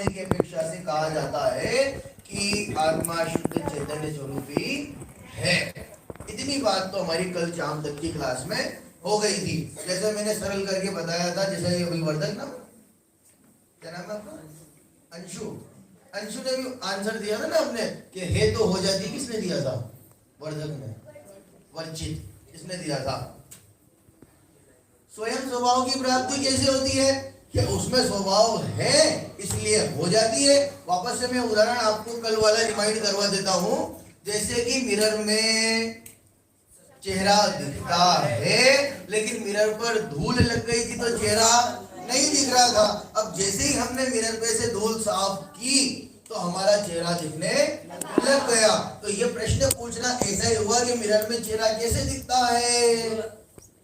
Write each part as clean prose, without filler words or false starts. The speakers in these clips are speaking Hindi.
होने की अपेक्षा से कहा जाता है कि आत्मा शुद्ध चैतन्य स्वरूपी है। इतनी बात तो हमारी कल शाम तक की क्लास में हो गई थी। जैसे मैंने सरल करके बताया था, जैसे अभिवर्धक ना, क्या नाम है आपका, अंशु, अंशु ने भी आंसर दिया था ना अपने कि हे तो हो जाती, किसने दिया था, वर्धक ने, वर्चित किसने दिया था। स्वयं स्वभाव की प्राप्ति कैसे होती है कि उसमें स्वभाव है इसलिए हो जाती है। वापस से मैं उदाहरण आपको कल वाला रिमाइंड करवा देता हूं। जैसे कि मिरर में चेहरा दिखता है, लेकिन मिरर पर धूल लग गई थी तो चेहरा नहीं दिख रहा था। अब जैसे ही हमने मिरर पे से धूल साफ की तो हमारा चेहरा दिखने लग गया। तो ये प्रश्न पूछना ऐसा ही हुआ कि मिरर में चेहरा कैसे दिखता है,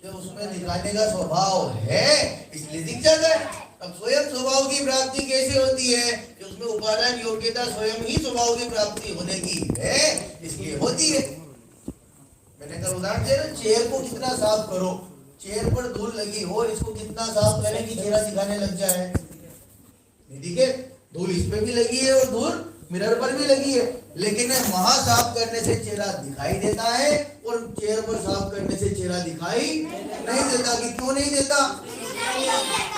जो उसमें दिखाने का स्वभाव है इसलिए दिख जाता है। अब स्वयं स्वभाव की प्राप्ति कैसे होती है कि उसमें उपादान योग्यता स्वयं ही स्वभाव की प्राप्ति होने की है इसलिए होती है। मैंने कल उदाहरण दिया ना, चेयर को कितना साफ करो, चेयर पर धूल लगी हो, इसको कितना साफ करें कि चेहरा दिखाने लग जाए, ठीक है। धूल इस पे भी लगी है और धूल मिरर पर भी लगी है, लेकिन वहां साफ करने से चेहरा दिखाई देता है और चेयर पर साफ करने से चेहरा दिखाई नहीं देता। कि क्यों नहीं देता,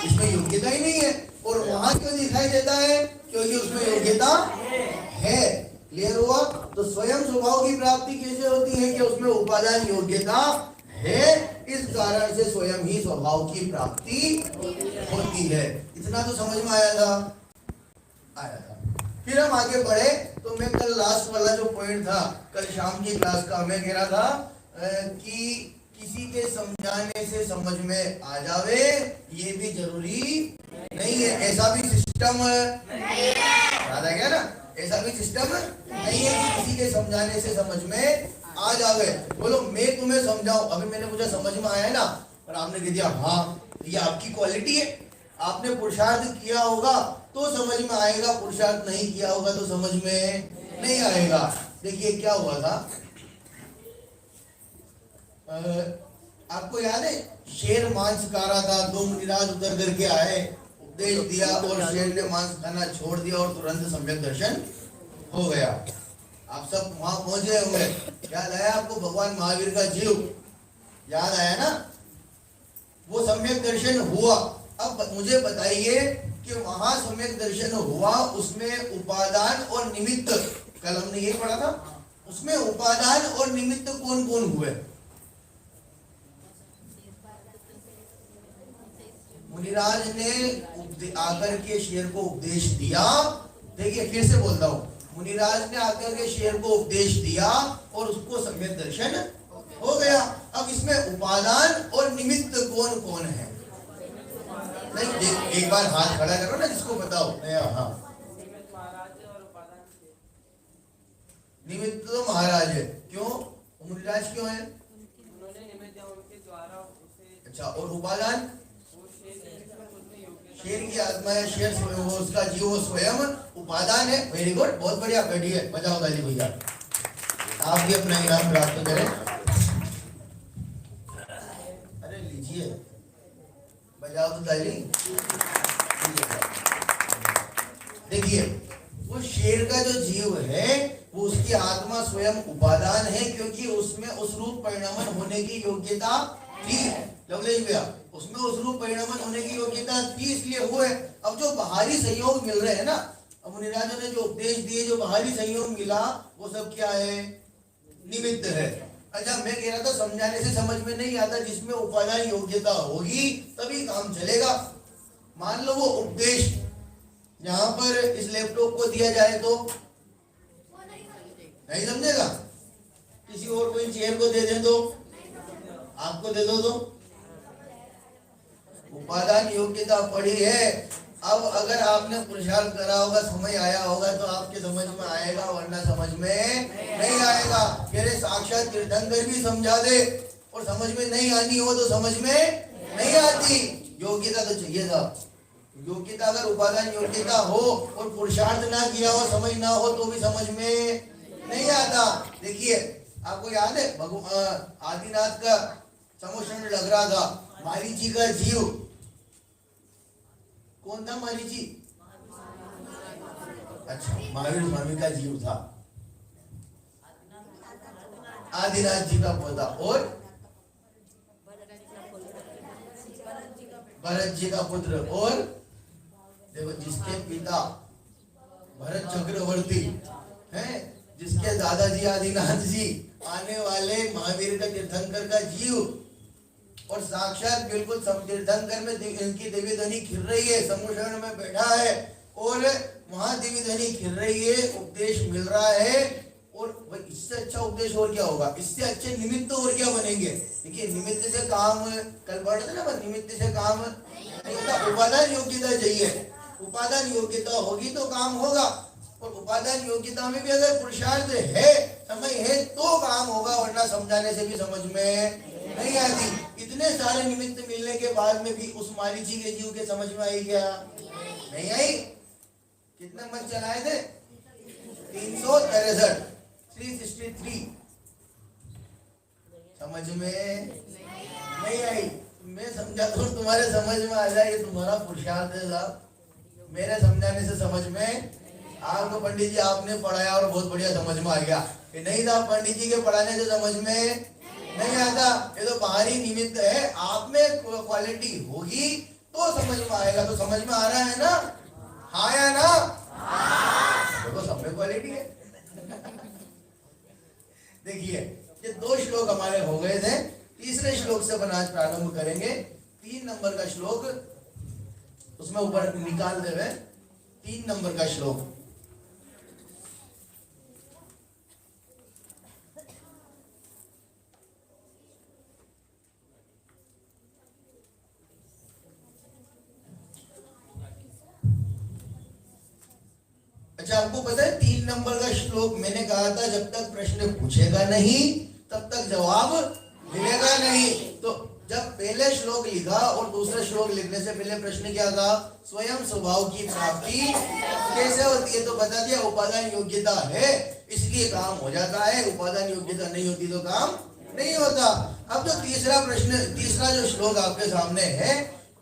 इसमें योग्यता ही नहीं है। और वहां क्यों दिखाई देता है, क्योंकि उसमें योग्यता है। क्लियर हुआ। तो स्वयं स्वभाव की प्राप्ति कैसे होती है कि उसमें उपादान योग्यता है, इस कारण से स्वयं ही स्वभाव की प्राप्ति होती है। इतना तो समझ में आया था, आया था। फिर हम आगे बढ़े तो मैं कल लास्ट वाला जो पॉइंट था कल शाम की क्लास का, मैं कह रहा था कि किसी के समझाने से समझ में आ जावे ये भी जरूरी नहीं है। ऐसा भी सिस्टम याद आ गया ना, ऐसा भी सिस्टम नहीं है कि किसी के समझाने से समझ में आ जावे। बोलो मैं तुम्हें समझाऊं, अभी मैंने मुझे समझ में आया ना, और आपने कह दिया हाँ, ये आपकी क्वालिटी है। आपने पुरुषार्थ किया होगा तो समझ में आएगा, पुरुषार्थ नहीं किया होगा तो समझ में नहीं आएगा। देखिए क्या हुआ था, आपको याद है, शेर मांस खा रहा था, दो मुनिराज उतर करके आए, उपदेश दिया और शेर ने मांस खाना छोड़ दिया और तुरंत सम्यक दर्शन हो गया। आप सब वहां पहुंच गए होंगे। याद आया आपको भगवान महावीर का जीव, याद आया ना, वो सम्यक दर्शन हुआ। अब मुझे बताइए कि वहां सम्यक दर्शन हुआ, उसमें उपादान और निमित्त, कल हमने ये पढ़ा था, उसमें उपादान और निमित्त कौन कौन हुए। मुनिराज ने आकर के शेर को उपदेश दिया। देखिए फिर से बोलता हूं, मुनिराज ने आकर के शेर को उपदेश दिया और उसको सम्यक दर्शन हो गया। अब इसमें उपादान और निमित्त कौन कौन है, नहीं एक बार हाथ खड़ा करो ना जिसको बताओ। हाँ, निमित्त तो महाराज है। क्यों, मुनिराज क्यों है, अच्छा। और उपादान शेर की आत्मा है, शेर स्वयं, उसका जीव स्वयं उपादान है। वेरी गुड, बहुत बढ़िया, बैठिए, बजाओ ताली भैया, आप भी अपना इनाम प्राप्त करें। अरे लीजिए, बजाओ तो ताली। देखिए वो शेर का जो जीव है वो उसकी आत्मा स्वयं उपादान है, क्योंकि उसमें उस रूप परिणामन होने की योग्यता थी। लवलेश भैया, उसमें उस रूप परिणामन होने की योग्यता थी, इसलिए हुए। अब जो बाहरी सहयोग मिल रहे हैं ना, अब मुनिराजों ने जो उपदेश दिए, जो बाहरी सहयोग मिला वो सब क्या है, निमित्त है। अच्छा, मैं कह रहा था समझाने से समझ में नहीं आता, जिसमें उपादान योग्यता होगी तभी काम चलेगा। मान लो वो उपदेश यहाँ पर इस लैपटॉप को दिया जाए तो नहीं समझेगा, किसी और कोई चेयर को दे दे तो, आपको दे दो तो, उपादान योग्यता पड़ी है। अब अगर आपने पुरुषार्थ करा होगा, समय आया होगा तो आपके समझ में आएगा, वरना समझ में नहीं आएगा। मेरे साक्षात तीर्थंकर भी समझा दे और समझ में नहीं आनी हो तो समझ में नहीं आती। योग्यता तो चाहिए था। योग्यता, अगर उपादान योग्यता हो और पुरुषार्थ ना किया हो, समझ ना हो तो भी समझ में नहीं आता। देखिए आपको याद है आदिनाथ का समोषण लग रहा था, मारीची का जीव कौन था, मारीची, अच्छा, महावीर स्वामी का जीव था, आदिनाथ जी का पोता, और भरत जी का पुत्र, और देखो जिसके पिता भरत चक्रवर्ती हैं, जिसके दादाजी आदिनाथ जी, आने वाले महावीर का तीर्थंकर का जीव, और साक्षात बिल्कुल तीर्थंकर में इनकी दिव्य ध्वनि खिल रही है, समूषण में बैठा है और वहां दिव्य ध्वनि खिल रही है, उपदेश मिल रहा है, और इससे अच्छा उपदेश और क्या होगा, इससे अच्छे निमित्त और क्या बनेंगे। देखिए निमित्त से काम, कल पढ़े थे ना, निमित्त से काम नहीं होता, उपादान योग्यता चाहिए, उपादान योग्यता होगी तो काम होगा, और उपादान योग्यता में भी अगर पुरुषार्थ है, समय है तो काम होगा, वरना समझाने से भी समझ में नहीं आती। इतने सारे निमित्त मिलने के बाद में भी उस मारीची के जीव के समझ में आई क्या, नहीं आई। कितने मत चलाए थे, 363, 363, समझ में नहीं आई। मैं समझाता हूँ, तुम्हारे समझ में आ जाए, ये तुम्हारा पुरुषार्थ है साहब, मेरे समझाने से समझ में। आपको पंडित जी आपने पढ़ाया और बहुत बढ़िया समझ में आ गया, ये नहीं था पंडित जी के पढ़ाने से समझ में नहीं आता, ये तो बाहरी निमित्त है, आप में क्वालिटी होगी तो समझ में आएगा। तो समझ में आ रहा है ना, हाँ या ना, देखो सब में क्वालिटी है। देखिए ये 2 श्लोक हमारे हो गए थे, तीसरे श्लोक से अपन आज प्रारंभ करेंगे। 3 नंबर का श्लोक उसमें ऊपर निकाल दे रहे, 3 नंबर का श्लोक। अच्छा, आपको पता है 3 नंबर का श्लोक मैंने कहा था जब तक प्रश्न पूछेगा नहीं तब तक जवाब मिलेगा नहीं। तो जब पहले श्लोक लिखा और दूसरा श्लोक लिखने से पहले प्रश्न क्या था, स्वयं स्वभाव की प्राप्ति कैसे होती है, तो बता दिया उपादान योग्यता है इसलिए काम हो जाता है, उपादान योग्यता नहीं होती तो काम नहीं होता। अब जो तीसरा प्रश्न, तीसरा जो श्लोक आपके सामने है,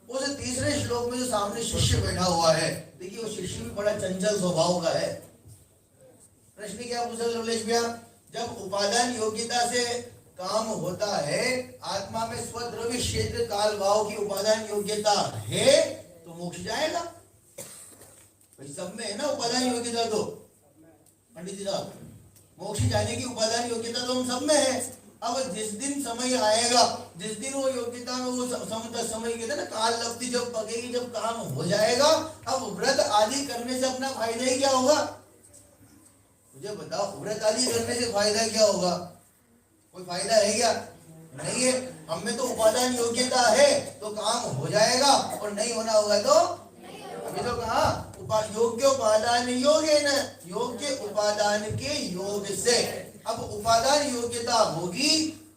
उस तीसरे श्लोक में जो सामने शिष्य बैठा हुआ है, देखिए वो शिष्य भी बड़ा चंचल स्वभाव का है। प्रश्न क्या पूछा लवलेश भैया, जब उपादान योग्यता से काम होता है, आत्मा में स्वद्रव्य क्षेत्र काल भाव की उपादान योग्यता है तो मोक्ष जाएगा। भाई सब में है ना उपादान योग्यता, तो पंडित जी साहब मोक्ष जाने की उपादान योग्यता तो हम सब में है। अब जिस दिन समय आएगा, जिस दिन वो योग्यता में वो समय कहते ना काल लब्धि जब पकेगी, जब काम हो जाएगा, अब व्रत आदि करने से अपना फायदा ही क्या होगा, मुझे बताओ, व्रत आदि करने से फायदा क्या होगा, कोई फायदा है क्या, नहीं है। हमें तो उपादान योग्यता है तो काम हो जाएगा, और नहीं होना होगा तो अभी तो कहा योग्य उपादान योग्य न, योग्य उपादान के योग से। अब उपादान योग्यता होगी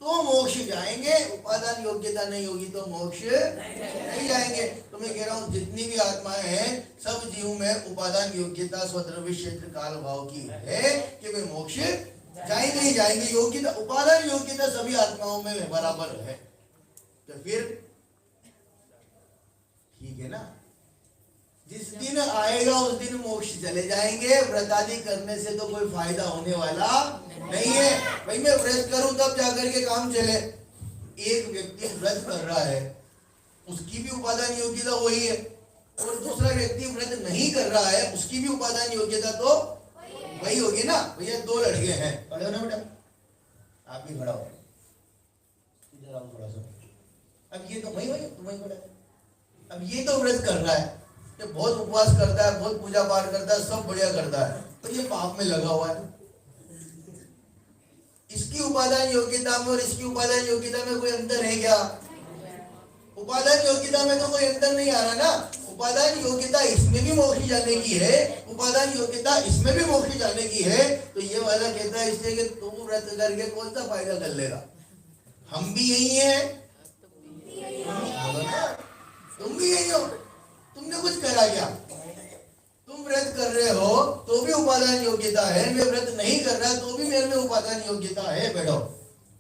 तो मोक्ष जाएंगे, उपादान योग्यता नहीं होगी तो मोक्ष नहीं जाएंगे। तो मैं कह रहा हूँ जितनी भी आत्माएं हैं सब जीव में उपादान योग्यता स्वद्रव्य क्षेत्र काल भाव की है कि वे मोक्ष जाएंगे ही जाएंगे। योग्यता, उपादान योग्यता सभी आत्माओं में बराबर है, तो फिर ठीक है ना। जिस दिन आएगा उस दिन मोक्ष चले जाएंगे, व्रत आदि करने से तो कोई फायदा होने वाला नहीं है। भाई मैं व्रत करूं तब जाकर के काम चले। एक व्यक्ति व्रत कर रहा है, उसकी भी उपादान योग्यता वही है, और दूसरा व्यक्ति व्रत नहीं कर रहा है, उसकी भी उपादान योग्यता तो वही होगी ना। भैया 2 लड़के हैं, खड़े हो ना बेटा, आप भी खड़ा हो, इधर आओ थोड़ा सा। अब ये तो वही तुम्हें खड़ा है, अब ये तो व्रत कर रहा है, ये बहुत उपवास करता है, बहुत पूजा पाठ करता है, सब बढ़िया करता है, तो ये पाप में लगा हुआ है। इसकी उपादान योग्यता में और इसकी उपादान योग्यता में कोई अंतर है क्या? उपादान योग्यता में तो कोई अंतर नहीं आ रहा ना। उपादान योग्यता इसमें भी मोक्ष जाने की है, उपादान योग्यता इसमें भी मोक्ष जाने की है। तो ये वाला कहता है इससे कि तुम व्रत करके कौन सा फायदा कर लेगा, हम भी यही है, तुम भी यही हो, तुमने कुछ करा क्या? तुम व्रत कर रहे हो तो भी उपादान योग्यता है, मैं व्रत नहीं कर रहा तो भी मेरे में उपादान योग्यता है। बैठो,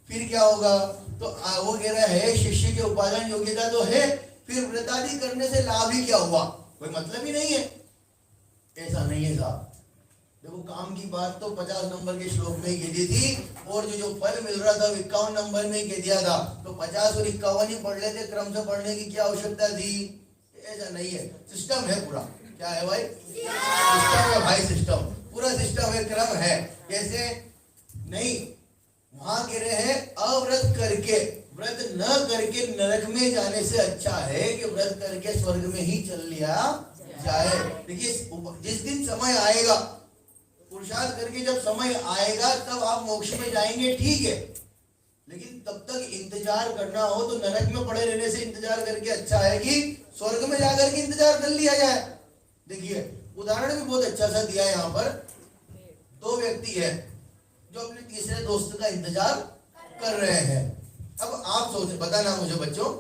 फिर क्या होगा? तो वो कह रहा है शिष्य की उपादान योग्यता तो है, फिर व्रत आदि करने से लाभ ही क्या हुआ? कोई मतलब ही नहीं है। ऐसा नहीं है साहब, देखो काम की बात तो 50 नंबर के श्लोक में ही कह दी थी, और जो फल मिल रहा था 51 नंबर में कह दिया था। तो 50 और 51 ही पढ़ लेते, क्रम से पढ़ने की क्या आवश्यकता थी? ऐसा नहीं है, सिस्टम है पूरा। क्या है भाई? सिस्टम है भाई, सिस्टम, पूरा सिस्टम है, क्रम है। कैसे? नहीं, वहां कह रहे हैं अव्रत करके, व्रत न करके नरक में जाने से अच्छा है कि व्रत करके स्वर्ग में ही चल लिया जाए। देखिए, जिस दिन समय आएगा, पुरुषार्थ करके जब समय आएगा तब आप मोक्ष में जाएंगे, ठीक है, लेकिन तब तक इंतजार करना हो तो नरक में पड़े रहने से इंतजार करके अच्छा है कि स्वर्ग में जाकर के इंतजार कर लिया जाए। देखिए, उदाहरण भी बहुत अच्छा सा दिया है यहाँ पर। दो व्यक्ति है जो अपने तीसरे दोस्त का इंतजार कर रहे हैं। अब आप सोचो, बताना मुझे बच्चों,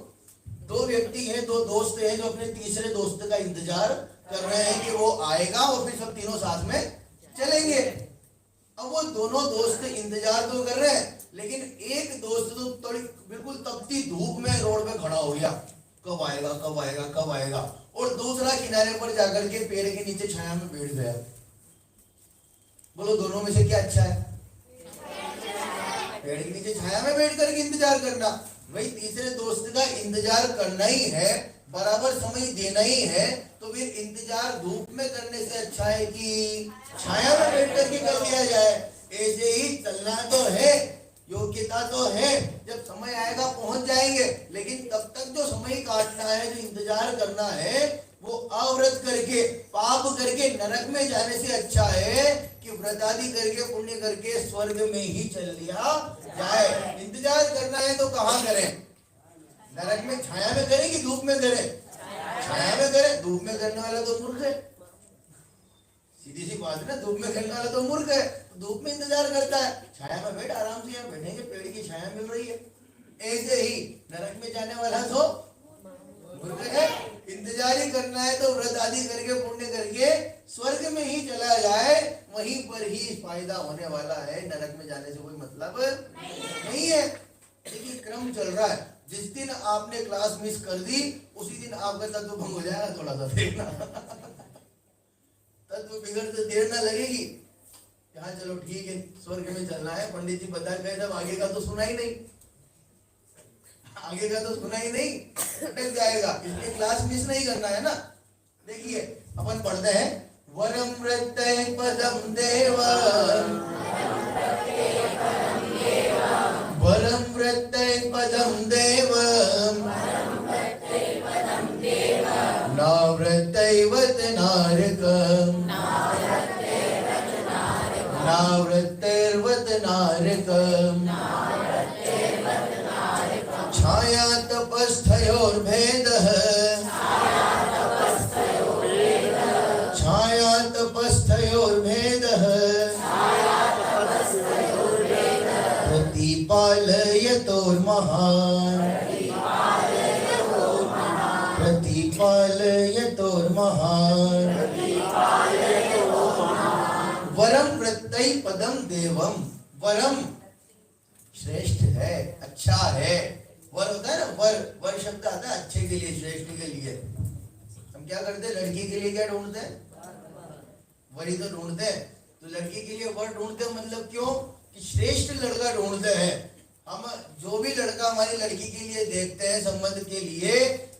दो व्यक्ति हैं, दो दोस्त हैं जो अपने तीसरे दोस्त का इंतजार कर रहे हैं कि वो आएगा और फिर सब तीनों साथ में चलेंगे। अब वो दोनों दोस्त इंतजार तो कर रहे हैं, लेकिन एक दोस्त तो थोड़ी बिल्कुल तपती धूप में रोड पे खड़ा हो गया, कब आएगा कब आएगा कब आएगा, और दूसरा किनारे पर जाकर के पेड़ के नीचे छाया में बैठ गया। बोलो दोनों में से क्या अच्छा है? पेड़ के नीचे छाया में बैठ करके इंतजार करना। भाई तीसरे दोस्त का इंतजार करना ही है, बराबर समय देना ही है, तो फिर इंतजार धूप में करने से अच्छा है कि छाया में बैठ करके कर दिया जाए। ऐसे ही चलना तो है, योग्यता तो है, जब समय आएगा पहुंच जाएंगे, लेकिन तब तक जो समय काटना है, जो इंतजार करना है, वो अव्रत करके पाप करके नरक में जाने से अच्छा है कि व्रत आदि करके पुण्य करके स्वर्ग में ही चल लिया जाए। इंतजार करना है तो कहाँ करें? नरक में छाया में करें कि धूप में करें? छाया में करें। धूप में करने वाला तो मूर्ख है, सीधी सी बात है ना, धूप में करने वाला तो मूर्ख है, धूप में इंतजार करता है। छाया में बैठ, आराम से यहाँ बैठेंगे, पेड़ की छाया मिल रही है। ऐसे ही नरक में जाने वाला तो मूर्ख है। इंतजार ही करना है तो व्रत आदि करके पुण्य करके स्वर्ग में ही चला जाए, वहीं पर ही फायदा होने वाला है। नरक में जाने से कोई मतलब नहीं है। देखिए क्रम चल रहा है, जिस दिन आपने क्लास मिस कर दी उसी दिन आपका तत्व भंग हो जाएगा। थोड़ा सा देखना तत्व बिगड़ते देर ना लगेगी। यहाँ चलो ठीक है, स्वर्ग में चलना है, पंडित जी बता गए, तब आगे का तो सुना ही नहीं, आगे का तो सुना ही नहीं, अटक जाएगा। इसलिए क्लास मिस नहीं करना है ना। देखिए अपन पढ़ते हैं, वरम प्रत्यय पदम देवम, वरम प्रत्यय पदम देवम, नावृतैवत नारकम, नावृतैर्वत नारकम, छाया तपस्थयोर्भेदः, छाया तपस्थयोर्भेदः, प्रतिपालयतोर्महान्, प्रतिपालयतोर्महान्, वरम प्रत्यय पदम देवम। वरम श्रेष्ठ है, अच्छा है। वर होता है ना, वर, वर शब्द आता है अच्छे के लिए, श्रेष्ठ के लिए। हम क्या करते हैं? लड़की के लिए क्या ढूंढते हैं? वरी तो ढूंढते हैं। तो लड़की के लिए वर ढूंढते हैं, मतलब क्यों? कि श्रेष्ठ लड़का ढूंढते हैं। हम जो भी लड़का हमारी लड़की के लिए देखते हैं संबंध के लिए,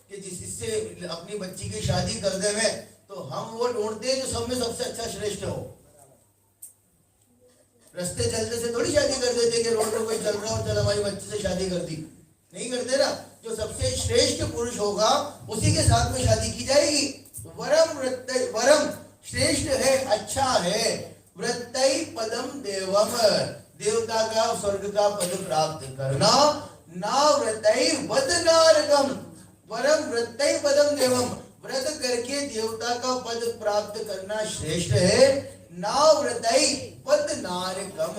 कि जिससे अपनी बच्ची की शादी कर दे में, तो हम वो ढूंढते हैं जो सब में सबसे अच्छा श्रेष्ठ हो। रास्ते चलते से थोड़ी शादी कर देते कि रोड पे कोई चल रहा हो, चल हमारी बच्ची से शादी कर दी, नहीं करते ना। जो सबसे श्रेष्ठ पुरुष होगा उसी के साथ में शादी की जाएगी। वरम वृत्तै, वरम श्रेष्ठ है, अच्छा है। वृत्तै पदम देवम, देवता का स्वर्ग का पद प्राप्त करना। ना वृत्तै वद नारकम, वरम वृत्तै पदम देवम, व्रत करके देवता का पद प्राप्त करना श्रेष्ठ है। ना व्रतै पद नारकम,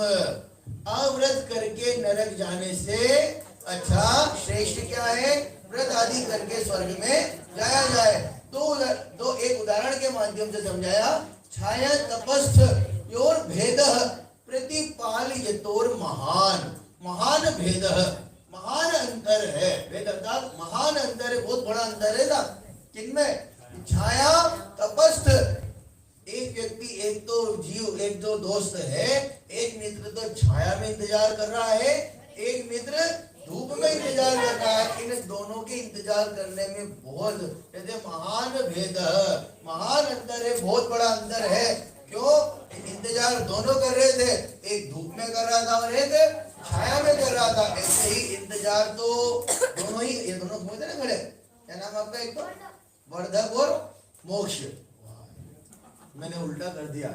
अव्रत करके नरक जाने से अच्छा श्रेष्ठ क्या है? व्रत आदि करके स्वर्ग में जाया जाए। दो एक उदाहरण के माध्यम से समझाया। छाया तपस्थ योर भेदः प्रतिपालयतोर महान, महान भेदः, महान अंतर है। भेद अर्थात महान अंतर है, बहुत बड़ा अंतर है ना। किनमें? छाया तपस्थ एक व्यक्ति, एक तो जीव, एक जो दोस्त है, एक मित्र तो छाया में इंतजार कर रहा है, एक मित्र धूप में इंतजार कर रहा है। इन दोनों के इंतजार करने में बहुत कहते महान भेद है, महान अंतर है, बहुत बड़ा अंतर है। क्यों? इंतजार दोनों कर रहे थे, एक धूप में कर रहा था और एक छाया में कर रहा था। ऐसे ही इंतजार तो दोनों ही, ये दोनों घूमते थे ना खड़े, क्या नाम आपका? एक तो वर्धक और मोक्ष। मैंने उल्टा कर दिया,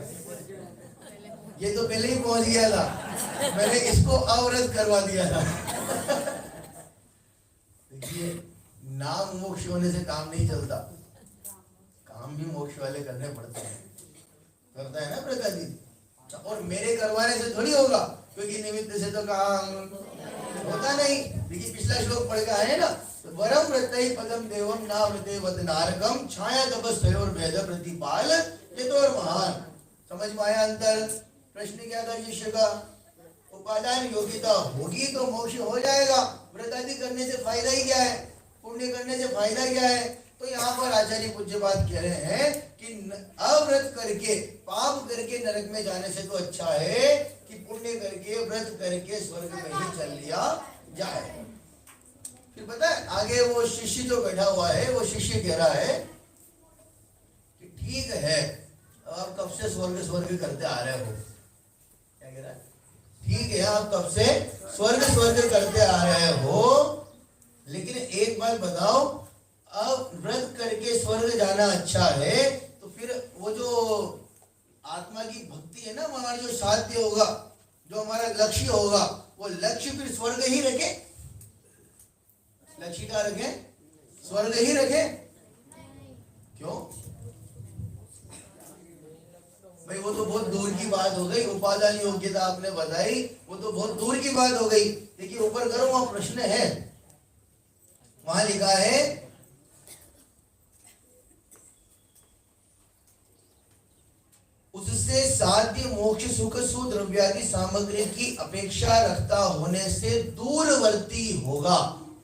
ये तो पहले ही पहुंच गया था, मैंने इसको अवरत करवा दिया था। देखिए, नाम मोक्ष होने से काम नहीं चलता, काम भी मोक्ष वाले करने पड़ते हैं। करता है ना प्रकाश जी? और मेरे करवाने से थोड़ी होगा, क्योंकि निमित्त से तो काम होता नहीं। देखिए पिछला श्लोक पढ़ के आए ना, वरम व्रतै पदम देवम नाव्रते वदनारकम छाया तपस और भेद प्रतिपाल ये तो और महान। समझ में आया अंतर? प्रश्न क्या था शिष्य का? उपादान योग्यता होगी तो मोक्ष हो जाएगा, व्रत आदि करने से फायदा ही क्या है, पुण्य करने से फायदा क्या है? तो यहाँ पर आचार्य पूज्य बात कह रहे हैं कि अव्रत करके, पाप करके नरक में जाने से तो अच्छा है कि पुण्य करके, व्रत करके स्वर्ग में ही चल लिया जाए। फिर पता है आगे वो शिष्य जो बैठा हुआ है, वो शिष्य कह रहा है कि ठीक है, आप कब से स्वर्ग स्वर्ग करते आ रहे हो। क्या कह रहा है? ठीक है, आप कब से स्वर्ग स्वर्ग करते आ रहे हो, लेकिन एक बात बताओ, अब व्रत करके स्वर्ग जाना अच्छा है, तो फिर वो जो आत्मा की भक्ति है ना, हमारा जो साध्य होगा, जो हमारा लक्ष्य होगा, वो लक्ष्य फिर स्वर्ग ही रखे? लक्ष्य क्या रखे? स्वर्ग ही रखे? क्यों भाई? वो तो बहुत दूर की बात हो गई। उपादान योग्यता आपने बताई, वो तो बहुत दूर की बात हो गई। देखिए ऊपर करो, वहां प्रश्न है, वहां लिखा है उससे साध्य मोक्ष सुख सुद्रव्यादि सामग्री की अपेक्षा रखता होने से दूरवर्ती होगा।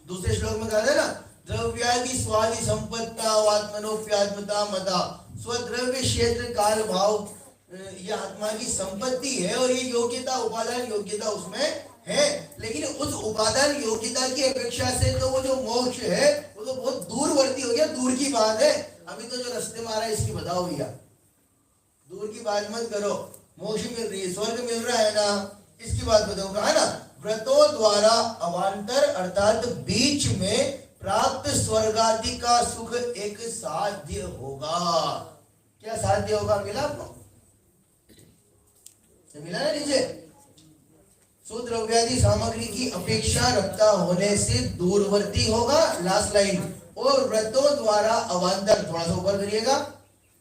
दूसरे श्लोक में कहा था ना, द्रव्यादि स्वादि संपत्ता आत्मनोप्यात्मता मता, स्वद्रव्य क्षेत्र काल भाव ये आत्मा की संपत्ति है, और ये योग्यता, उपादान योग्यता उसमें है। लेकिन उस उपादान योग्यता की अपेक्षा से तो वो जो मोक्ष है वो तो बहुत दूरवर्ती हो गया, दूर की बात है। अभी तो जो रास्ते में आ रहा है इसकी बताओ भैया, दूर की बात मत करो। मोक्ष मिल रही है, स्वर्ग मिल रहा है ना, इसकी बात बताओ। कहा ना, व्रतों द्वारा अवान्तर अर्थात बीच में प्राप्त स्वर्गादि का सुख एक साध्य होगा। क्या साध्य होगा? मिला आपको? मिला ना नीचे? सुद्रव्यादि सामग्री की अपेक्षा रखता होने से दूरवर्ती होगा, लास्ट लाइन। और व्रतों द्वारा अवान्तर, थोड़ा सा ऊपर करिएगा,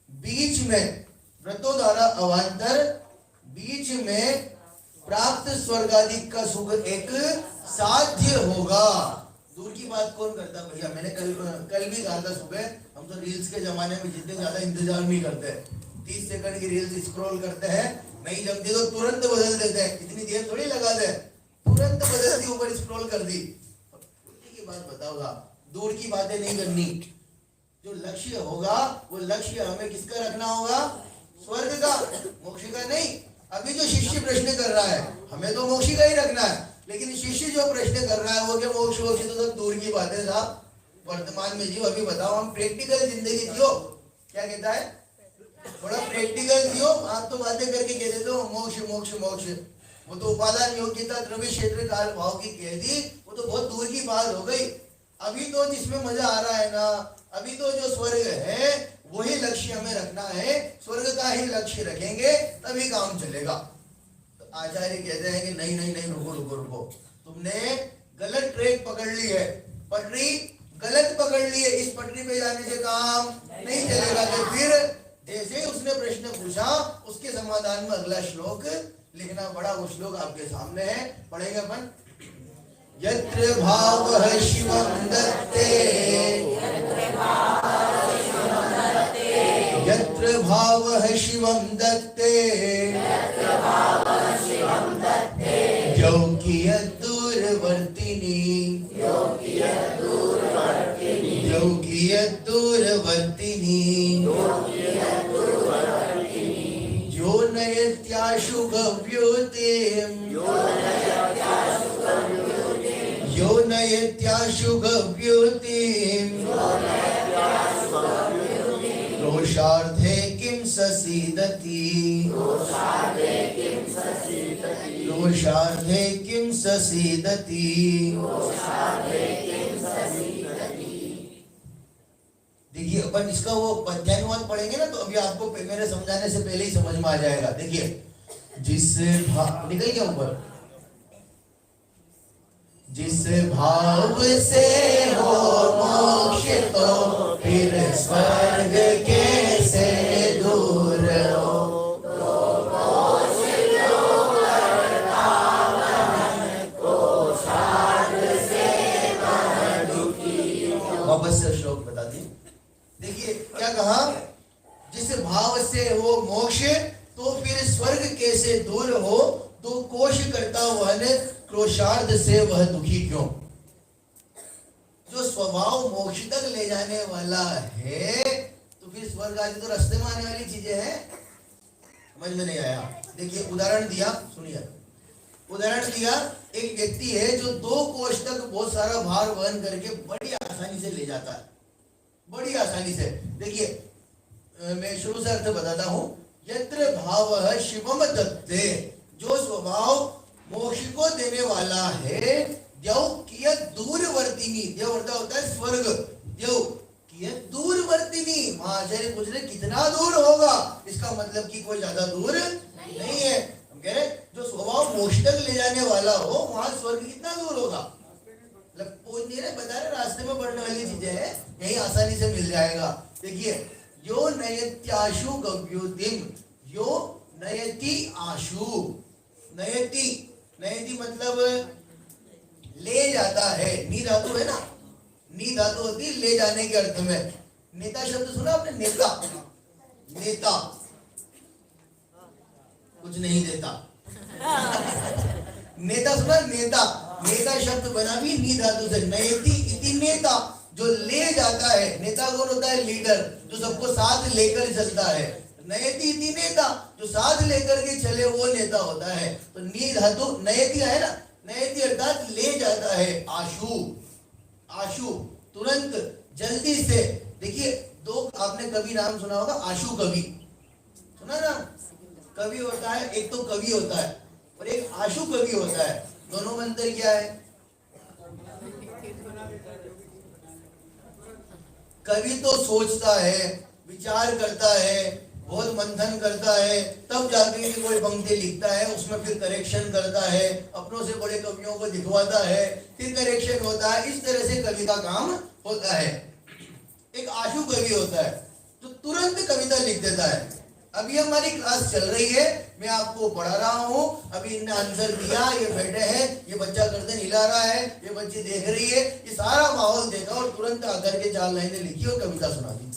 बीच में, व्रतों द्वारा अवान्तर बीच में प्राप्त स्वर्गादि का सुख एक साध्य होगा। दूर की बात कौन करता भैया? मैंने कल भी कहा था सुबह, हम तो रील्स के जमाने में जितने ज्यादा इंतजार नहीं करते, 30 सेकंड की रील्स स्क्रॉल करते हैं, नहीं जमती तो तुरंत बदल देते हैं, इतनी देर थोड़ी लगा दे, तुरंत बदल दी, ऊपर स्क्रॉल कर दी। की बात बताओगा, दूर की बातें नहीं करनी। जो लक्ष्य होगा वो लक्ष्य हमें किसका रखना होगा? स्वर्ग का, मोक्ष का नहीं। अभी जो शिष्य प्रश्न कर रहा है, हमें तो मोक्ष का ही रखना है, लेकिन शिष्य जो प्रश्न कर रहा है वो क्या मोक्ष वोक्ष तो सब दूर की बातें साहब, वर्तमान में जियो। अभी बताओ, हम प्रैक्टिकल जिंदगी जियो। क्या कहता है? थोड़ा प्रैक्टिकल जियो। आप तो बातें करके कह देते हो मोक्ष मोक्ष मोक्ष, वो तो उपादान योग्यता द्रव्य क्षेत्र काल भाव की कह दी, वो तो बहुत दूर की बात हो गई। अभी तो जिसमें मजा आ रहा है ना, अभी तो जो स्वर्ग है वही लक्ष्य हमें रखना है, स्वर्ग का ही लक्ष्य रखेंगे तभी काम चलेगा। तो आचार्य कहते हैं कि नहीं नहीं नहीं, रुको रुको रुको, तुमने गलत ट्रैक पकड़ ली है, पटरी गलत पकड़ ली है, इस पटरी पे जाने से काम नहीं चलेगा। तो फिर जैसे उसने प्रश्न पूछा उसके समाधान में अगला श्लोक लिखना पड़ा। वो श्लोक आपके सामने है, पढ़ेंगे अपन। यत्र भावः शिवं दत्ते, यत्र भावः शिवं दत्ते, योगियत् दूरवर्तिनि, योगियत् दूरवर्तिनि, नयत्याशु गव्योतिम यो नयत्याशु गव्योतिम रोषार्धे किं ससीदति रोषार्धे किं ससीदति। देखिए अपन इसका वो पद्यानुवाद पढ़ेंगे ना तो अभी आपको मेरे समझाने से पहले ही समझ में आ जाएगा। देखिए जिस भाव निकल गया ऊपर, जिस भाव से हो मोक्ष तो फिर स्वर्ग कैसे दूर हो। वापस से श्लोक बता दी। देखिए क्या कहा, जिस भाव से हो मोक्ष तो फिर स्वर्ग कैसे दूर हो। तो कोश करता वह क्रोशार्ध से वह दुखी क्यों। जो स्वभाव मोक्ष तक ले जाने वाला है तो फिर स्वर्ग आदि तो रास्ते में आने वाली चीजें हैं। समझ में नहीं आया। देखिए उदाहरण दिया, सुनिए उदाहरण दिया। एक व्यक्ति है जो 2 कोश तक बहुत सारा भार वहन करके बड़ी आसानी से ले जाता है, बड़ी आसानी से। देखिए मैं शुरू से अर्थ बताता हूं। यत्र भाव शिवम दत्ते, जो स्वभाव मोक्ष को देने वाला है। द्यौ कियत दूरवर्तिनी, द्यौ अर्थ होता है स्वर्ग। द्यौ कियत दूरवर्तिनी, महाचार्य पूछ रहे कितना दूर होगा। इसका मतलब कि कोई ज्यादा दूर नहीं है। हम कह रहे जो स्वभाव मोक्ष तक ले जाने वाला हो वहां स्वर्ग कितना दूर होगा। मतलब पूछ नहीं रहे, बता रहे रास्ते में बढ़ने वाली चीजें हैं, यही आसानी से मिल जाएगा। देखिए यो नयत्याशु गव्योतिम, यो नयति आशु। नयति, नयति मतलब ले जाता है। नी धातु है ना, नी धातु होती है ले जाने के अर्थ में। नेता शब्द सुना आपने, नेता, नेता कुछ नहीं देता। नेता सुना, नेता, नेता शब्द बना भी नी धातु से। नयति इति नेता, जो ले जाता है। नेता कौन होता है, लीडर, जो सबको साथ लेकर चलता है। नयति इति नेता, जो साथ लेकर के चले वो नेता होता है। तो नी धातु नयति है ना, नयति अर्थात ले जाता है। आशु, आशु तुरंत जल्दी से। देखिए 2 आपने कवि नाम सुना होगा, आशु कवि सुना ना। कवि होता है, एक तो कवि होता है और एक आशु कवि होता है। दोनों में अंतर क्या है। कवि तो सोचता है, विचार करता है, बहुत मंथन करता है, तब जाके कोई पंक्ति लिखता है, उसमें फिर करेक्शन करता है, अपनों से बड़े कवियों को दिखवाता है, फिर करेक्शन होता है। इस तरह से कवि का काम होता है। एक आशु कवि होता है जो तुरंत कविता लिख देता है। अभी हमारी क्लास चल रही है, मैं आपको पढ़ा रहा हूँ, अभी इनने आंसर दिया, ये बैठे हैं, ये बच्चा गर्दन हिला रहा है, ये बच्ची देख रही है, ये सारा माहौल देखा और तुरंत आकर के 4 लाइनें लिखी और कविता सुना दी।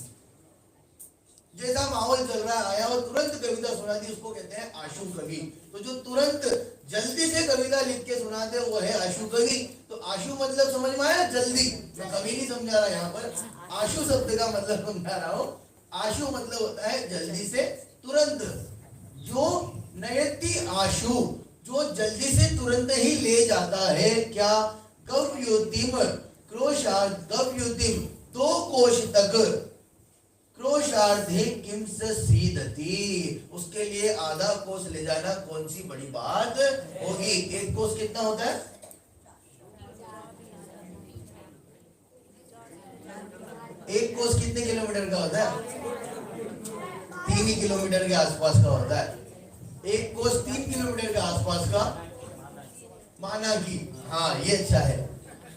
जैसा माहौल चल रहा आया और तुरंत कविता सुना दी, उसको कहते हैं आशु कवि। तो जो तुरंत जल्दी से कविता लिख के सुनाते वो है आशु कवि। तो आशु मतलब समझ में आया, जल्दी। मैं कवि नहीं समझा रहा यहाँ पर, आशु शब्द का मतलब समझा रहा हूँ। आशु मतलब होता है जल्दी से, तुरंत। जो नयति आशु, जो जल्दी से तुरंत ही ले जाता है। क्या, गव्योतिम क्रोशार्ध, गव्योतिम 2 कोश तक। क्रोशार्धे किम ससीदति, उसके लिए आधा कोस ले जाना कौन सी बड़ी बात होगी। 1 कोस कितना होता है, 1 कोस कितने किलोमीटर का होता है, 3 ही किलोमीटर के आसपास का होता है। 1 कोस 3 किलोमीटर के आसपास का माना कि हाँ ये अच्छा है,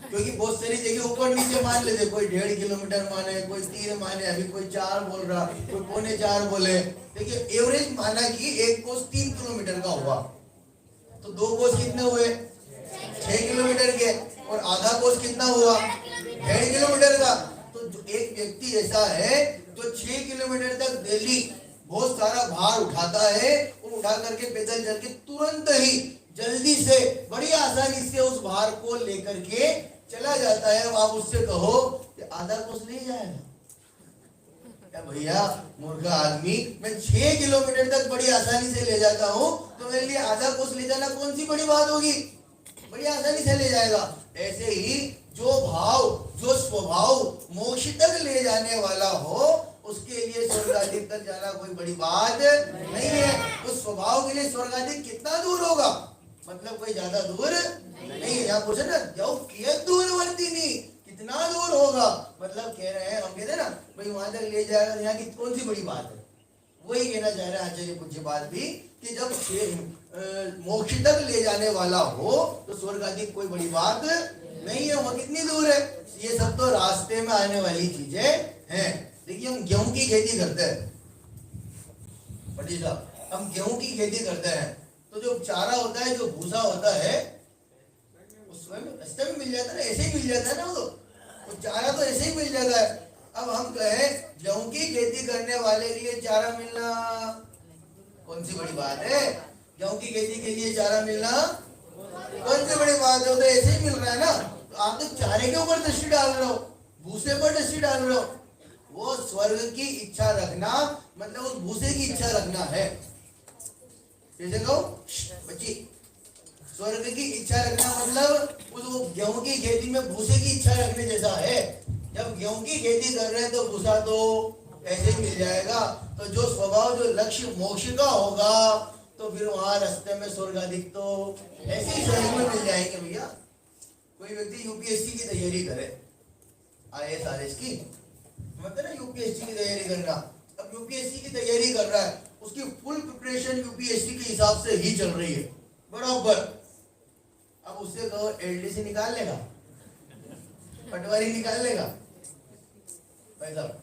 क्योंकि बहुत सारी जगह ऊपर नीचे मान लेते, कोई 1.5 किलोमीटर माने, कोई 3 माने, अभी कोई 4 बोल रहा, कोई 3.25 बोले। देखिए एवरेज माना कि 1 कोस 3 किलोमीटर का हुआ, तो 2 कोस कितने हुए, 6 किलोमीटर के, और आधा कोस कितना हुआ, 1.5 किलोमीटर का। तो जो एक व्यक्ति ऐसा है जो 6 किलोमीटर तक डेली बहुत सारा भार उठाता है, और उठा करके पैदल चल के तुरंत ही जल्दी से बड़ी आसानी से उस भार को लेकर के चला जाता है। अब आप उससे कहो कि आधा कोस ले जाएगा, भैया मूर्खा आदमी, मैं 6 किलोमीटर तक बड़ी आसानी से ले जाता हूँ, तो मेरे लिए आधा कोस ले जाना कौन सी बड़ी बात होगी, बड़ी आसानी से ले जाएगा। ऐसे ही जो भाव, जो स्वभाव मोक्ष तक ले जाने वाला हो, उसके लिए स्वर्गाधिक तक जाना कोई बड़ी बात नहीं है। उस स्वभाव के लिए स्वर्गाधिक कितना दूर होगा, मतलब कोई ज्यादा दूर नहीं है। यहाँ पूछे ना, जाओ कियत दूरवर्ती नहीं, कितना दूर होगा, मतलब कह रहे हैं, हम कहते हैं ना भाई वहां तक ले जाएगा, यहाँ की कौन सी बड़ी बात है। वही कहना चाह रहे हैं आचार्य पूज्य बात भी, कि जब मोक्ष तक ले जाने वाला हो तो स्वर्ग आदि कोई बड़ी बात नहीं है। वह कितनी दूर है, ये सब तो रास्ते में आने वाली चीजें हैं। देखिए हम गेहूं की खेती करते हैं, पंडित साहब, हम गेहूं की खेती करते हैं, तो जो चारा होता है, जो भूसा होता है, उसमें रास्ते में मिल जाता है ना, ऐसे ही मिल जाता है ना, वो चारा तो ऐसे ही मिल जाता है। अब हम कहे गेहूं की खेती करने वाले के लिए चारा मिलना कौन सी बड़ी बात है, गेहूं की खेती के लिए चारा मिलना कौन सी बड़ी बात है, तो ऐसे ही मिल रहा है ना। तो आप तो चारे के ऊपर दृष्टि डाल रहे हो, भूसे पर दृष्टि डाल रहे हो। वो स्वर्ग की इच्छा रखना मतलब उस भूसे की इच्छा रखना है। जैसे कहो बच्ची, स्वर्ग की इच्छा रखना मतलब उस गेहूं की खेती में भूसे की इच्छा रखने जैसा है। जब गेहूं की खेती कर रहे हैं तो भूसा तो ऐसे ही मिल जाएगा। तो जो स्वभाव, जो लक्ष्य मोक्ष का होगा, तो फिर वहां रास्ते में स्वर्ग अधिक तो ऐसे ही स्वर्ग में मिल जाएंगे। भैया कोई व्यक्ति यूपीएससी की तैयारी करे, आईएएस आरएस की, मतलब ना यूपीएससी की तैयारी करना। अब यूपीएससी की तैयारी कर रहा है, उसकी फुल प्रिपरेशन यूपीएससी के हिसाब से ही चल रही है बराबर। अब उससे कहो एलडीसी निकाल लेगा, पटवारी निकाल लेगा भाई साहब।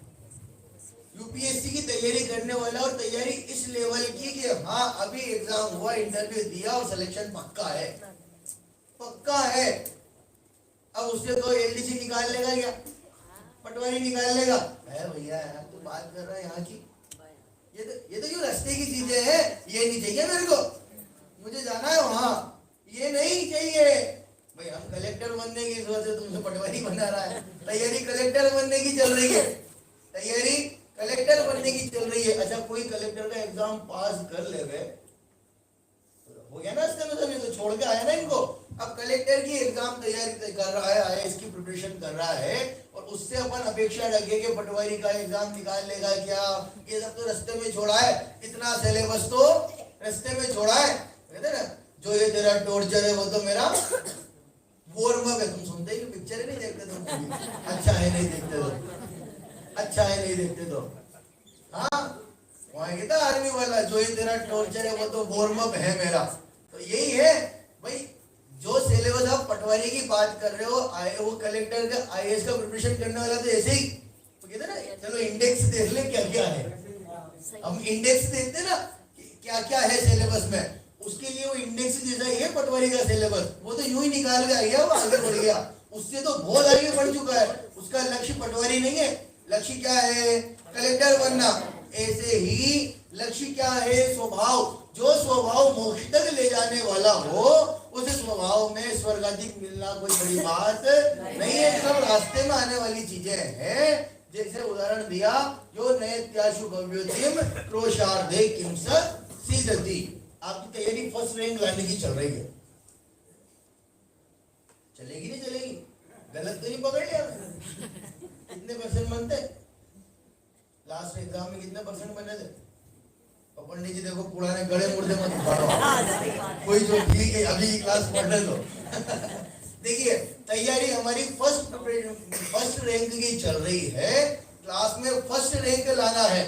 यूपीएससी की तैयारी करने वाला और तैयारी इस लेवल की कि हाँ अभी एग्जाम हुआ, इंटरव्यू दिया और सिलेक्शन पक्का है, पक्का है। अब उससे तो एलडीसी निकाल लेगा क्या, पटवारी निकाल लेगा? है भैया, यार तू बात कर रहा है यहाँ की, ये तो जो रास्ते की चीजें हैं, ये नहीं चाहिए मेरे को, मुझे जाना है वहां, ये नहीं चाहिए भाई। हम कलेक्टर बनने की सोच से तुमसे पटवारी बना रहा है, तैयारी कलेक्टर बनने की चल रही है, तैयारी कलेक्टर बनने की चल रही है। अच्छा कोई कलेक्टर का एग्जाम पास कर ले गए, हो गया ना इसका मतलब, ये तो छोड़ के आया ना इनको। अब कलेक्टर की एग्जाम तैयारी कर रहा है, आईएएस की प्रिपरेशन कर रहा है, और उससे अपन अपेक्षा रखे कि पटवारी का एग्जाम निकाल लेगा क्या? ये सब तो रास्ते में छोड़ा है, इतना सिलेबस तो रास्ते में छोड़ा है। कहते ना, जो ये तेरा टॉर्चर है वो तो मेरा वॉर्म-अप है। तुम सुनते ही पिक्चर नहीं देखते तुम, अच्छा है नहीं देखते तो, अच्छा है नहीं देखते तो, हाँ वहां कहता आर्मी वाला, जो ये तेरा टॉर्चर है वो तो वॉर्म-अप है मेरा। तो यही है भाई, जो सिलेबस आप पटवारी की बात कर रहे हो, वो कलेक्टर का आईएएस का प्रिपरेशन करने वाला तो ऐसे ही तो कहते ना, चलो इंडेक्स देख ले क्या क्या है। हम इंडेक्स देखते ना क्या क्या है सिलेबस में, उसके लिए वो इंडेक्स जैसा ही है पटवारी का सिलेबस। वो तो यूं ही निकाल के आ गया, वो आगे बढ़ गया, उससे तो बहुत आगे बढ़ चुका है। उसका लक्ष्य पटवारी नहीं है, लक्ष्य क्या है? कलेक्टर बनना। ऐसे ही लक्ष्य क्या है? स्वभाव। जो स्वभाव मोक्ष तक ले जाने वाला हो, उस स्वभाव में स्वर्गाधिक मिलना कोई बड़ी बात नहीं है। सब रास्ते में आने वाली चीजें हैं। जैसे उदाहरण दिया, जो नैत्याशु भव्योतिम क्रोशार्धे किंसत सिद्धति। आपकी तैयारी फर्स्ट रैंक लाने की चल रही है, चलेगी नहीं चलेगी? गलत तो नहीं पकड़ लिया? कितने परसेंट बनते लास्ट एग्जाम में, कितने परसेंट बने थे? पंडित जी देखो पुराने गड़े मुर्दे मत उठाओ, कोई जो ठीक है अभी की क्लास पढ़ने दो। देखिए तैयारी हमारी फर्स्ट रैंक की चल रही है, क्लास में फर्स्ट रैंक लाना है,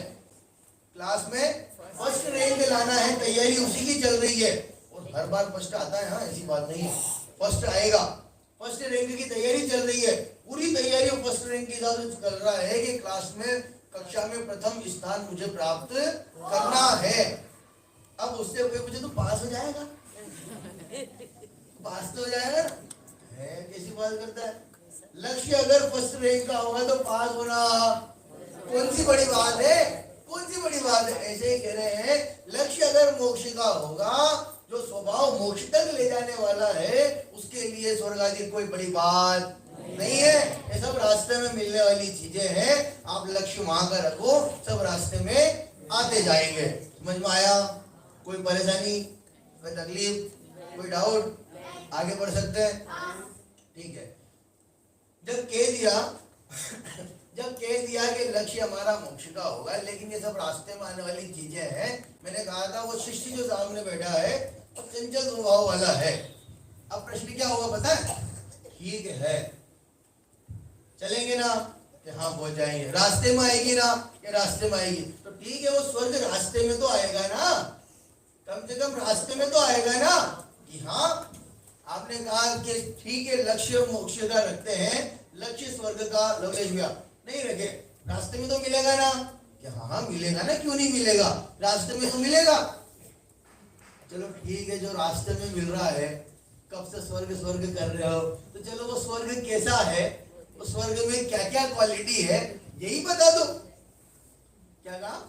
क्लास में फर्स्ट रैंक लाना है, तैयारी उसी की चल रही है। और हर बार फर्स्ट आता है, हाँ ऐसी बात नहीं है, फर्स्ट आएगा। फर्स्ट रैंक की तैयारी चल रही है, पूरी तैयारी फर्स्ट रैंक के हिसाब से कर रहा है कि क्लास में, कक्षा में प्रथम स्थान मुझे प्राप्त करना है। अब उससे कोई मुझे तो पास हो जाएगा, पास तो हो जाएगा है, कैसी बात करता है? लक्ष्य अगर फर्स्ट रैंक का होगा तो पास होना कौन सी बड़ी बात है, कौन सी बड़ी बात है? ऐसे ही कह रहे हैं, लक्ष्य अगर मोक्ष का होगा, जो स्वभाव मोक्ष तक ले जाने वाला है, उसके लिए स्वर्ग आदि कोई बड़ी बात नहीं है। ये सब रास्ते में मिलने वाली चीजें हैं। आप लक्ष्य वहां का रखो, सब रास्ते में आते जाएंगे। समझ में आया? कोई परेशानी, कोई तकलीफ, कोई डाउट? आगे बढ़ सकते हैं? ठीक है। जब कह दिया कि लक्ष्य हमारा मोक्ष का होगा, लेकिन ये सब रास्ते में आने वाली चीजें हैं। मैंने कहा था वो शिष्य जो सामने बैठा है वो चंचल स्वभाव वाला है। अब प्रश्न क्या होगा पता है? ठीक है, चलेंगे ना कि हाँ पहुंच जाएंगे, रास्ते में आएगी ना कि रास्ते में आएगी, तो ठीक है, वो स्वर्ग रास्ते में तो आएगा ना, कम से कम रास्ते में तो आएगा ना कि हाँ। आपने कहा कि ठीक है लक्ष्य मोक्ष का रखते हैं, लक्ष्य स्वर्ग का लोकेश भैया नहीं रखे, रास्ते में तो मिलेगा ना कि हाँ मिलेगा ना, क्यों नहीं मिलेगा, रास्ते में तो मिलेगा। चलो ठीक है, जो रास्ते में मिल रहा है, कब से स्वर्ग स्वर्ग कर रहे हो, तो चलो वो स्वर्ग कैसा है, वो स्वर्ग में क्या क्या क्वालिटी है यही बता दो। क्या कहा?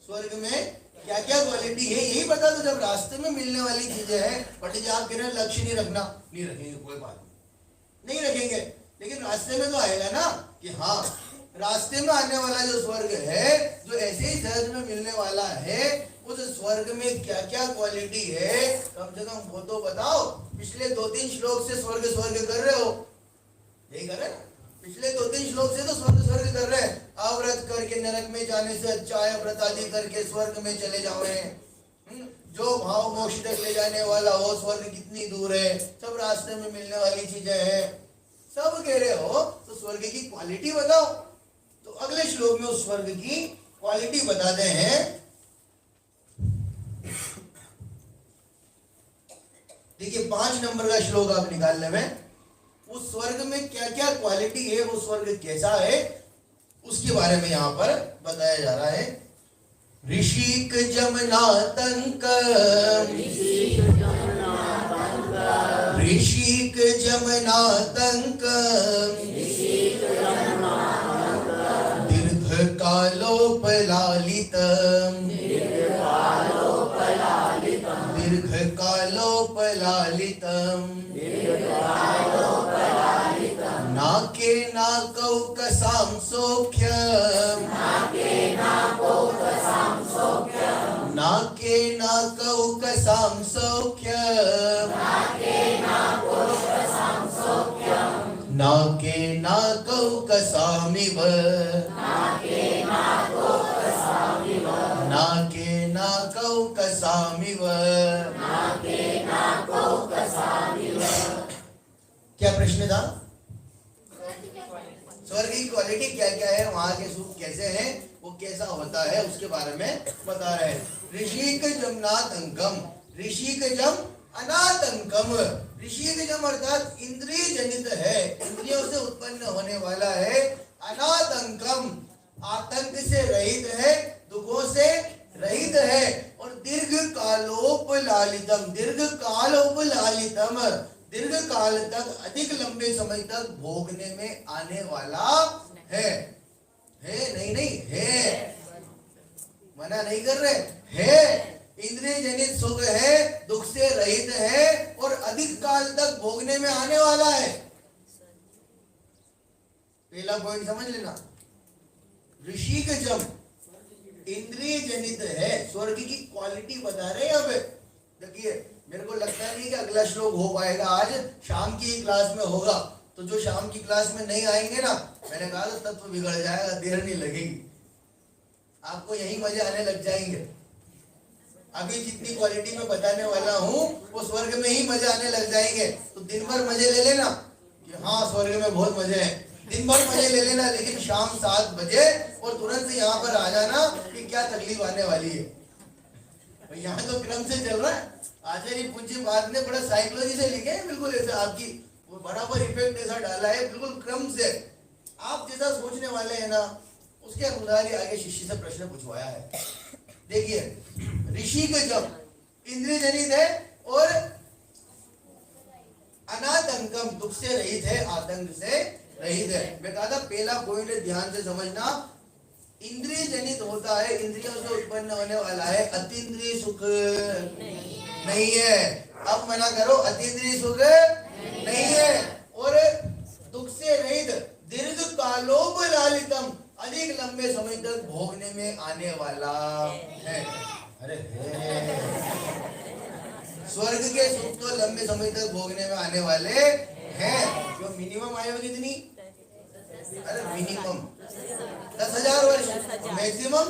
स्वर्ग में क्या क्या क्वालिटी है यही बता दो। जब रास्ते में मिलने वाली चीजें हैं, पंडित जी आप कह रहे हैं लक्ष्य नहीं रखना, नहीं रखेंगे, कोई बात नहीं रखेंगे, लेकिन रास्ते में तो आएगा ना कि हाँ रास्ते में आने वाला जो स्वर्ग है, जो ऐसे ही सहज में मिलने वाला है, उस स्वर्ग में क्या क्या क्वालिटी है कम से कम वो तो बताओ। पिछले 2-3 श्लोक से स्वर्ग स्वर्ग कर रहे हो, यही कर रहे हैं, पिछले 2-3 श्लोक से तो स्वर्ग स्वर्ग कर रहे हैं। अव्रत करके नरक में जाने से अच्छा है व्रत आदि करके स्वर्ग में चले जाओ। जो भाव मोक्ष तक ले जाने वाला हो, स्वर्ग कितनी दूर है, सब रास्ते में मिलने वाली चीजें हैं, सब कह रहे हो, तो स्वर्ग की क्वालिटी बताओ। तो अगले श्लोक में उस स्वर्ग की क्वालिटी बताते हैं। देखिए 5 नंबर का श्लोक आप निकालने में, उस स्वर्ग में क्या क्या क्वालिटी है, वो स्वर्ग कैसा है, उसके बारे में यहाँ पर बताया जा रहा है। ऋषिक जमनातंक, ऋषिक जमनातंक, दीर्घ कालोपलालितम, दीर्घ कालोपलालितम, नाके नाकौ कसाम सौख्यम, नाके नाकौ कसाम सौख्यम, नाके नाकौ कसाम सौख्यम, नाके नाकौ कसाम सौख्यम, नाके नाकौ कसामिव, नाके नाकौ कसामिव, नाके नाकौ कसामिव, नाके नाकौ कसामिव। क्या प्रश्न था? स्वर्ग की क्वालिटी क्या क्या है, वहां के सुख कैसे हैं, वो कैसा होता है, उसके बारे में बता रहे हैं। ऋषिक जमनातंकम, ऋषिक जम अनातंकम, ऋषिक जम अर्थात इंद्रिय जनित है, इंद्रियों से उत्पन्न होने वाला है। अनातंकम आतंक से रहित है, दुखों से रहित है। और दीर्घ कालोपलालितम, दीर्घ कालोपलालितम, दीर्घ काल तक, अधिक लंबे समय तक भोगने में आने वाला है। नहीं है, मना नहीं कर रहे, है इंद्रिय जनित सुख है, दुख से रहित है और अधिक काल तक भोगने में आने वाला है। पहला पॉइंट समझ लेना। ऋषि के जम इंद्रिय जनित है, स्वर्ग की क्वालिटी बता रहे हैं। अब देखिए मेरे को लगता नहीं कि अगला श्लोक हो पाएगा, आज शाम की क्लास में होगा, तो जो शाम की क्लास में नहीं आएंगे ना, मैंने कहा था तत्व बिगड़ जाएगा, देर नहीं लगेगी, आपको यही मजे आने लग जाएंगे। अभी जितनी क्वालिटी में बताने वाला हूँ वो स्वर्ग में ही मजे आने लग जाएंगे। तो दिन भर मजे ले लेना कि हाँ स्वर्ग में बहुत मजे हैं, दिन भर मजे ले लेना, लेकिन शाम 7 बजे और तुरंत से यहाँ पर आ जाना कि क्या तकलीफ आने वाली है। यहाँ तो क्रम से चल रहा है, आचार्य पूज्य बात ने बड़ा साइकोलॉजी से लिखे हैं, बिल्कुल ऐसे आपकी वो बराबर इफेक्ट ऐसा डाला है, बिल्कुल क्रम से आप जैसा सोचने वाले हैं ना उसके अनुसार ही आगे शिष्य से प्रश्न पूछवाया है। देखिए ऋषि के जब इंद्रिय जनित है और अनातंकम, दुख से रहित है, आतंक से रहित है। मैं कहा था पहला पॉइंट ध्यान से समझना, इंद्रिय जनित होता है, इंद्रियों से उत्पन्न होने वाला है, अतीन्द्रिय सुख नहीं है। अब मना करो, अतीन्द्रिय सुख नहीं है और दुख से लंबे समय तक भोगने में आने वाला है। अरे स्वर्ग के सुख तो लंबे समय तक भोगने में आने वाले हैं। जो मिनिमम आयु कितनी? अरे मिनिमम 10,000 वर्ष, मैक्सिमम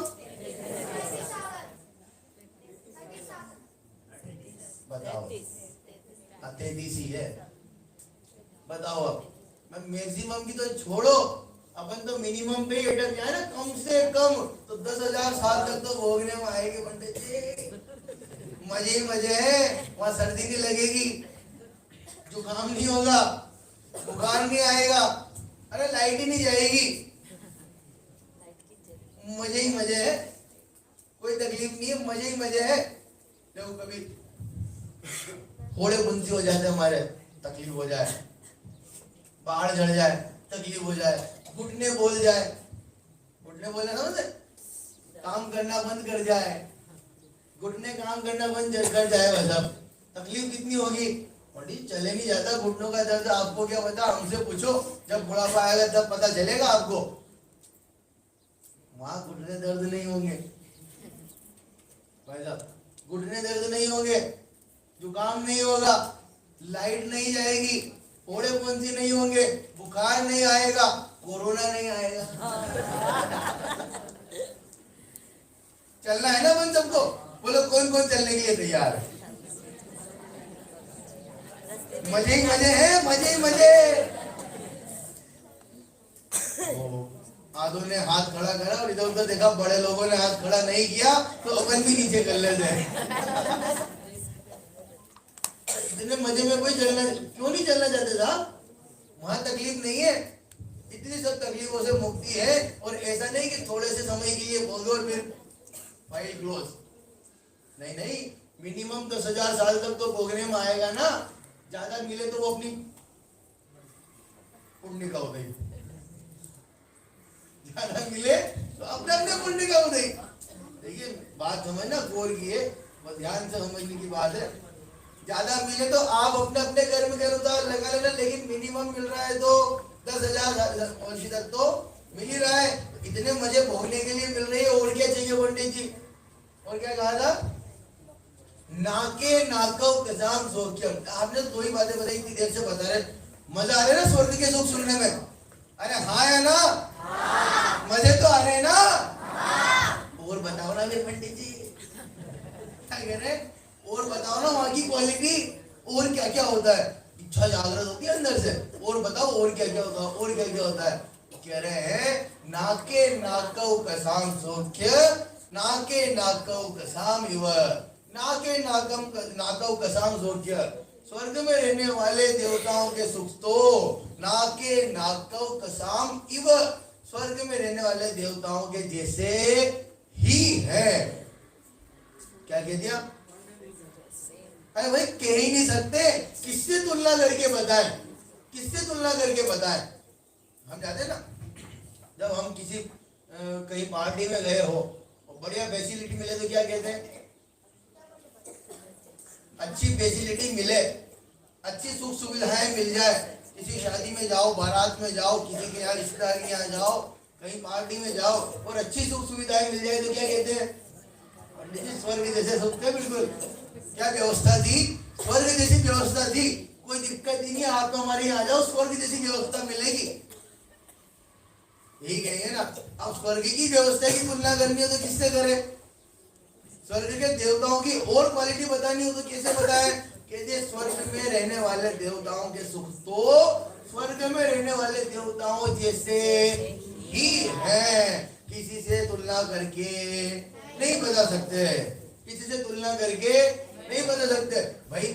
बताओ 33 ही है। बताओ अब मैक्सिमम की तो छोड़ो, अपन तो मिनिमम पे ही अटक जाए ना, कम से कम तो 10,000 साल तक तो भोगने में आएंगे पंडित जी। मजे ही मजे है, वहां सर्दी नहीं लगेगी, जुकाम नहीं होगा, बुखार नहीं आएगा, अरे लाइट ही नहीं जाएगी, मजे ही मजे है, कोई तकलीफ नहीं है, मजे ही मजे है। देखो कभी फोड़े बुंसी हो जाते हमारे, तकलीफ हो जाए, बाढ़ झड़ जाए, तकलीफ हो जाए, घुटने बोल जाए, घुटने बोलना समझे, काम करना बंद कर जाए, घुटने काम करना बंद कर जाए, मतलब तकलीफ कितनी होगी। पंडित चले नहीं जाता घुटनों का दर्द, आपको क्या पता, हमसे पूछो, जब बुढ़ापा आएगा तब पता चलेगा आपको। वहां घुटने दर्द नहीं होंगे भाई साहब, घुटने दर्द नहीं होंगे, जुकाम नहीं होगा, लाइट नहीं जाएगी, फोड़े फुंसी नहीं होंगे, बुखार नहीं आएगा, कोरोना नहीं आएगा। चलना है ना अपन सबको? बोलो कौन कौन चलने के लिए तैयार है? मजे ही मजे हैं, मजे ही मजे। आधों ने हाथ खड़ा करा और इधर उधर देखा, बड़े लोगों ने हाथ खड़ा नहीं किया तो अपन भी नीचे कर लेते हैं। इतने मजे में कोई चलना क्यों नहीं चलना चाहते साहब? वहां तकलीफ नहीं है, इतनी सब तकलीफों से मुक्ति है। और ऐसा नहीं कि थोड़े से समय के लिए भोगो और फिर फाइल क्लोज, नहीं नहीं, मिनिमम 10,000 साल तक तो भोगने में आएगा ना। ज्यादा मिले तो वो अपनी पुण्य का उदय, ज्यादा मिले तो अपने अपने पुण्य का उदय। देखिए बात समझना, गौर किए, ध्यान से समझने की बात है। ज्यादा मिले तो आप अपने अपने कर्म के अनुसार लगा लेना, लेकिन मिनिमम मिल रहा है तो 10,000 वर्ष तक तो मिल ही रहा है। इतने मजे भोगने के लिए मिल रही है, और क्या चाहिए पंडित जी? और क्या कहा था? नाके नाकव कजाम सोक्यम। आपने दो ही बातें बताई, इतनी देर से बता रहे, मजा आ रहा है ना स्वर्ग के सुख सुनने में? अरे हाँ है ना? मजे तो आ रहे हैं ना? और बताओ ना मेरे पंडित जी, क्या कह रहे हैं? और बताओ ना वहां की क्वालिटी, और क्या क्या होता है? इच्छा जागृत होती है अंदर से, और बताओ और क्या क्या होता है, और क्या क्या होता है? कह रहे हैं नाके नाकव कसाम सोक्य, नाके नाकव कसाम इव, नाके नाकव कसाम सोक्य। स्वर्ग में रहने वाले देवताओं के सुख तो नाके नाकव कसाम इव, स्वर्ग में रहने वाले देवताओं के जैसे ही है। क्या कह दिया? अरे भाई कह ही नहीं सकते, किससे तुलना करके बताएं, किससे तुलना करके बताएं? हम जाते हैं ना, जब हम किसी कहीं पार्टी में गए हो और बढ़िया फैसिलिटी मिले तो क्या कहते हैं? अच्छी फैसिलिटी मिले, अच्छी सुख सुविधाएं मिल जाए, किसी शादी में जाओ, बारात में जाओ, किसी के यहाँ रिश्तेदार के यहाँ जाओ, कहीं पार्टी में जाओ और अच्छी सुख सुविधाएं मिल जाए तो क्या कहते हैं? पंडित जी स्वर्ग जैसे सुख थे, बिल्कुल क्या व्यवस्था थी, स्वर्ग जैसी व्यवस्था थी, कोई दिक्कत ही नहीं, आप तो हमारे यहाँ आ जाओ, स्वर्ग जैसी व्यवस्था मिलेगी। यही कहेंगे ना। अब स्वर्ग की व्यवस्था की तुलना करनी हो तो किससे करें? स्वर्ग के देवताओं की और क्वालिटी बतानी हो तो कैसे बताएं? कहते स्वर्ग में रहने वाले देवताओं के सुख तो स्वर्ग में रहने वाले देवताओं जैसे ही है, किसी से तुलना करके नहीं बता सकते, किसी से तुलना करके नहीं बता सकते। भाई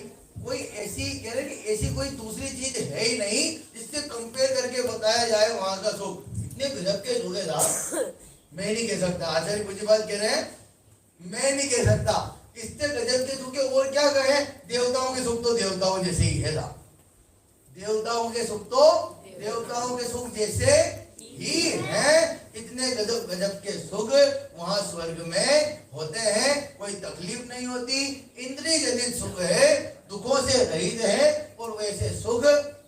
कोई ऐसी कह रहे कि ऐसी कोई दूसरी चीज है ही नहीं जिससे कंपेयर करके बताया जाए वहां का सुख। इतने गजब के सुख है साहब, मैं नहीं कह सकता। आचार्य पूज्य बात कह रहे हैं, मैं नहीं कह सकता, इससे गजब के सुख और क्या कहे? देवताओं के सुख तो देवताओं जैसे ही है साहब, देवताओं के सुख तो देवताओं के सुख जैसे ही है। इतने गजब गजब के सुख वहां स्वर्ग में होते हैं, कोई तकलीफ नहीं होती, इंद्रिय जनित सुख है, दुखों से रहित है। और वैसे सुख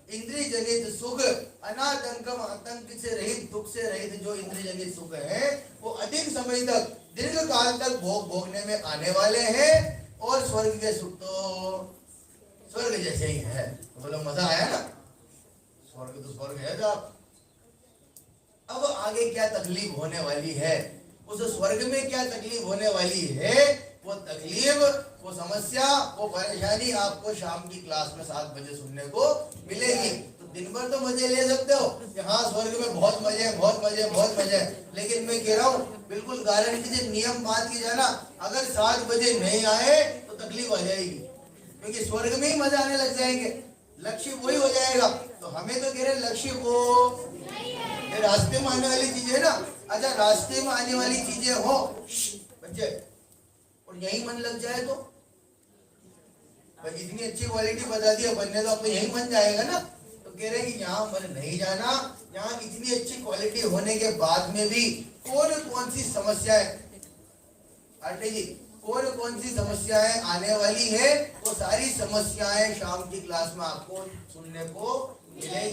इंद्रिय जनित सुख, अनातंकम, आतंक से रहित, दुख से रहित जो इंद्रिय जनित सुख है वो अधिक समय तक, दीर्घ काल तक भोगने में आने वाले हैं। और स्वर्ग के सुख तो स्वर्ग जैसे ही है। तो बोलो मजा आया ना, स्वर्ग तो स्वर्ग है साहब। अब आगे क्या तकलीफ होने वाली है, उस स्वर्ग में क्या तकलीफ होने वाली है, वो तकलीफ, वो समस्या, वो परेशानी आपको शाम की क्लास में 7 बजे सुनने को मिलेगी। तो दिन भर तो मजे ले सकते हो कि हाँ स्वर्ग में बहुत मजे, बहुत मजे, बहुत मजे, लेकिन मैं कह रहा हूँ बिल्कुल गारंटी से नियम बात की जाना, अगर 7 बजे नहीं आए तो तकलीफ हो जाएगी, क्योंकि स्वर्ग में ही मजा आने लग जाएंगे, लक्ष्य वही हो जाएगा। तो हमें तो कह रहे लक्ष्य वो ये रास्ते में आने वाली चीजें ना। अच्छा रास्ते में आने वाली चीजें हो बच्चे और यही मन लग जाए तो इतनी अच्छी क्वालिटी बता दी अपन ने, तो अब यही मन जाएगा ना। तो कह रहे कि यहाँ मन नहीं जाना, यहाँ इतनी अच्छी क्वालिटी होने के बाद में भी कौन कौन सी समस्याएं, आटे जी कौन कौन सी समस्याएं आने वाली है, वो सारी समस्याएं शाम की क्लास में आपको सुनने को मिलेगी।